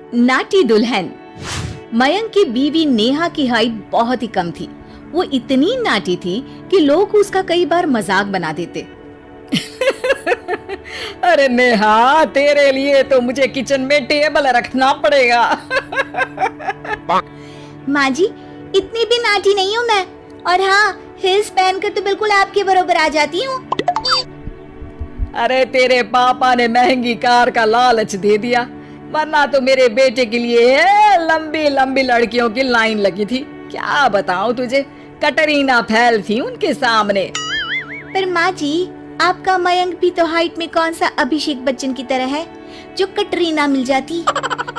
नाटी दुल्हन। मयंक की बीवी नेहा की हाइट बहुत ही कम थी। वो इतनी नाटी थी कि लोग उसका कई बार मजाक बना देते। अरे नेहा, तेरे लिए तो मुझे किचन में टेबल रखना पड़ेगा। माँ जी, इतनी भी नाटी नहीं हूँ मैं, और हाँ, हिल्स पहनकर तो बिल्कुल आपके बराबर आ जाती हूँ। अरे तेरे पापा ने महंगी कार का लालच दे दिया, वरना तो मेरे बेटे के लिए लंबी लंबी लड़कियों की लाइन लगी थी। क्या बताऊं तुझे, कटरीना फैल थी उनके सामने। पर माँ जी, आपका मयंक भी तो हाइट में कौन सा अभिषेक बच्चन की तरह है जो कटरीना मिल जाती।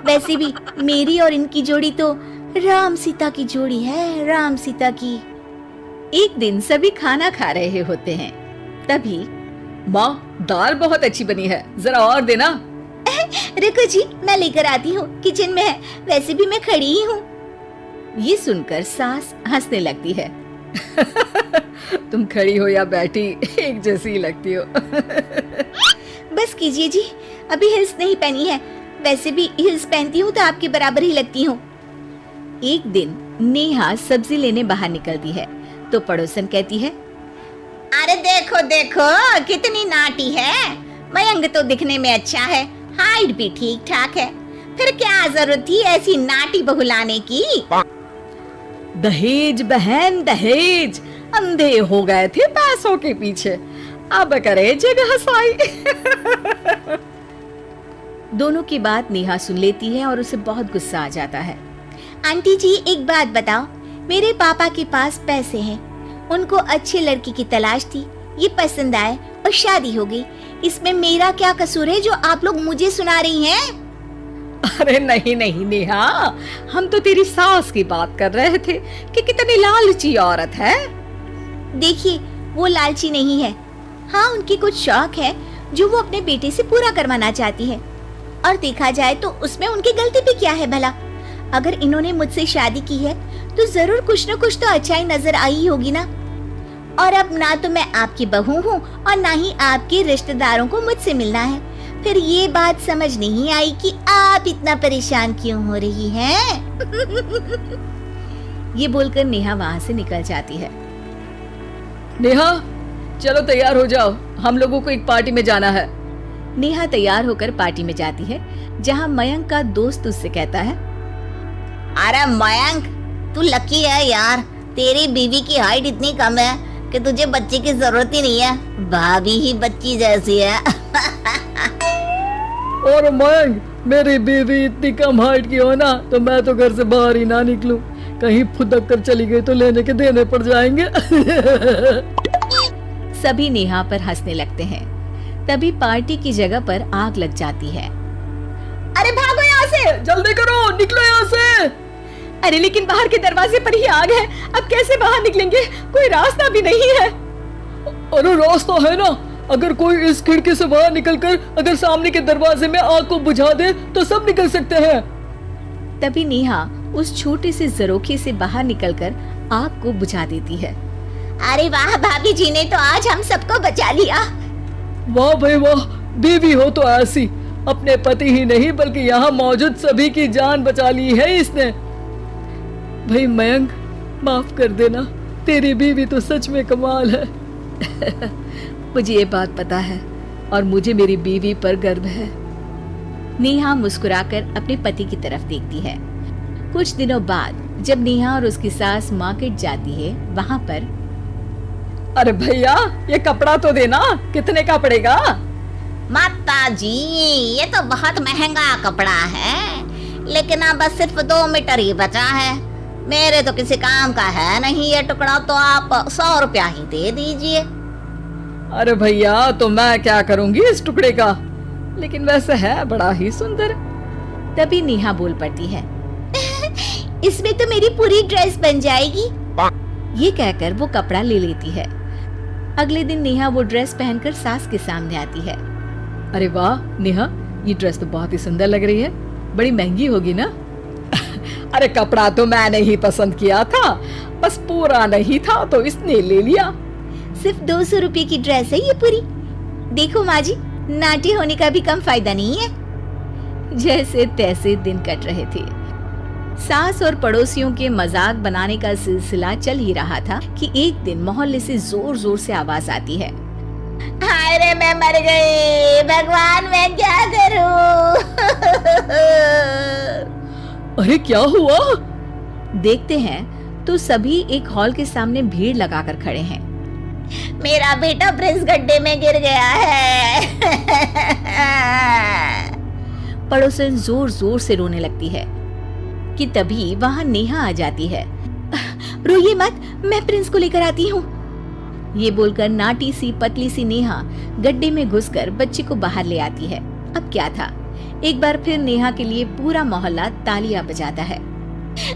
वैसे भी मेरी और इनकी जोड़ी तो राम सीता की जोड़ी है, राम सीता की। एक दिन सभी खाना खा रहे होते हैं, तभी माँ, दाल बहुत अच्छी बनी है, जरा और देना। रुको जी, मैं लेकर आती हूँ, किचन में है, वैसे भी मैं खड़ी ही हूँ। ये सुनकर सास हंसने लगती है। तुम खड़ी हो या बैठी, एक जैसी लगती हो। बस कीजिए जी, अभी हिल्स नहीं पहनी है, वैसे भी हिल्स पहनती हूँ तो आपके बराबर ही लगती हूँ। एक दिन नेहा सब्जी लेने बाहर निकलती है तो पड़ोसन कहती है, अरे देखो देखो कितनी नाटी है, मयंक तो दिखने में अच्छा है, हाइट भी ठीक ठाक है, फिर क्या जरूरत थी ऐसी नाटी बहू लाने की। दहेज बहन, दहेज, अंधे हो गए थे पैसों के पीछे, अब करे जगह साई। दोनों की बात नेहा सुन लेती है और उसे बहुत गुस्सा आ जाता है। आंटी जी, एक बात बताओ, मेरे पापा के पास पैसे हैं, उनको अच्छी लड़की की तलाश थी, ये पसंद आए और शादी हो गई, इसमें मेरा क्या कसूर है जो आप लोग मुझे सुना रही हैं? अरे नहीं नहीं नेहा, हम तो तेरी सास की बात कर रहे थे कि कितनी लालची औरत है। देखिए, वो लालची नहीं है, हाँ, उनकी कुछ शौक है जो वो अपने बेटे से पूरा करवाना चाहती है, और देखा जाए तो उसमें उनकी गलती भी क्या है भला। अगर इन्होंने मुझसे शादी की है तो जरूर कुछ न कुछ तो अच्छाई नजर आई होगी ना। और अब ना तो मैं आपकी बहू हूँ और ना ही आपके रिश्तेदारों को मुझसे मिलना है, फिर ये बात समझ नहीं आई कि आप इतना परेशान क्यों हो रही हैं। ये बोलकर नेहा वहाँ से निकल जाती है। नेहा, चलो तैयार हो जाओ, हम लोगों को एक पार्टी में जाना है। नेहा तैयार होकर पार्टी में जाती है, जहाँ मयंक का दोस्त उससे कहता है, अरे मयंक, तू लकी है यार, तेरी बीवी की हाइट इतनी कम है कि तुझे बच्चे की जरूरत ही नहीं है, भाभी ही बच्ची जैसी है। और मयंक, मेरी बीवी इतनी कम हाइट की हो ना तो मैं तो घर से बाहर ही ना निकलूं, कहीं फुदक कर चली गई तो लेने के देने पड़ जाएंगे। सभी नेहा पर हंसने लगते हैं। तभी पार्टी की जगह पर आग लग जाती है। अरे भागो यहाँ से, जल्दी करो, निकलो यहाँ से। अरे लेकिन बाहर के दरवाजे पर ही आग है, अब कैसे बाहर निकलेंगे, कोई रास्ता भी नहीं है। अरे रास्ता है ना, अगर कोई इस खिड़की से बाहर निकलकर अगर सामने के दरवाजे में आग को बुझा दे तो सब निकल सकते हैं। तभी नेहा उस छोटे से जरोखे से बाहर निकलकर आग को बुझा देती है। अरे वाह, भाभी जी ने तो आज हम सबको बचा लिया। वाह भाई वाह, बीवी हो तो ऐसी, अपने पति ही नहीं बल्कि यहाँ मौजूद सभी की जान बचा ली है इसने। भाई मयंक, माफ कर देना, तेरी बीवी तो सच में कमाल है। मुझे ये बात पता है और मुझे मेरी बीवी पर गर्व है। नेहा मुस्कुराकर अपने पति की तरफ देखती है। कुछ दिनों बाद जब नेहा और उसकी सास मार्केट जाती है, वहाँ पर, अरे भैया, ये कपड़ा तो देना, कितने का पड़ेगा? माता जी, ये तो बहुत महंगा कपड़ा है, लेकिन अब बस सिर्फ 2 मीटर ही बचा है, मेरे तो किसी काम का है नहीं ये टुकड़ा, तो आप 100 रुपया ही दे दीजिए। अरे भैया, तो मैं क्या करूंगी इस टुकड़े का, लेकिन वैसे है बड़ा ही सुंदर। तभी नेहा बोल पड़ती है, इसमें तो मेरी पूरी ड्रेस बन जाएगी। ये कहकर वो कपड़ा ले लेती है। अगले दिन नेहा वो ड्रेस पहनकर सास के सामने आती है। अरे वाह नेहा, ये ड्रेस तो बहुत ही सुंदर लग रही है, बड़ी महंगी होगी ना? अरे कपड़ा तो मैंने ही पसंद किया था, बस पूरा नहीं था तो इसने ले लिया। सिर्फ 200 रुपए की ड्रेस है ये पूरी। देखो माँ जी, नाटी होने का भी कम फायदा नहीं है। जैसे तैसे दिन कट रहे थे। सास और पड़ोसियों के मजाक बनाने का सिलसिला चल ही रहा था कि एक दिन मोहल्ले से जोर जोर से आवाज आती है, हाय रे मैं मर गई, भगवान मैं क्या करूं? अरे क्या हुआ? देखते हैं तो सभी एक हॉल के सामने भीड़ लगाकर खड़े हैं। मेरा बेटा प्रिंस गड्ढे में गिर गया है। पड़ोसन जोर जोर से रोने लगती है कि तभी वहां नेहा आ जाती है। रोइए मत, मैं प्रिंस को लेकर आती हूँ। ये बोलकर नाटी सी पतली सी नेहा गड्ढे में घुसकर बच्चे को बाहर ले आती है। अब क्या था, एक बार फिर नेहा के लिए पूरा मोहल्ला तालियां बजाता है।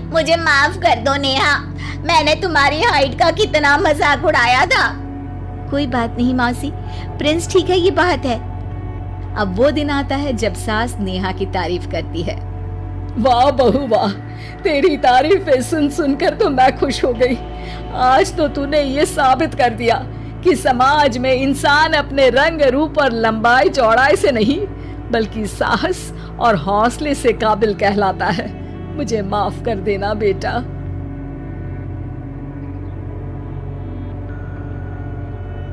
मुझे माफ कर दो नेहा, मैंने तुम्हारी हाइट का कितना मजाक उड़ाया था। कोई बात नहीं मौसी, प्रिंस ठीक है, ये बात है। अब वो दिन आता है जब सास नेहा की तारीफ करती है। वाह बहू वाह, तेरी तारीफें सुन सुनकर तो मैं खुश हो गई। आज तो तूने ये साबित कर दिया कि समाज में इंसान अपने रंग रूप और लंबाई चौड़ाई से नहीं बल्कि साहस और हौसले से काबिल कहलाता है। मुझे माफ कर देना बेटा।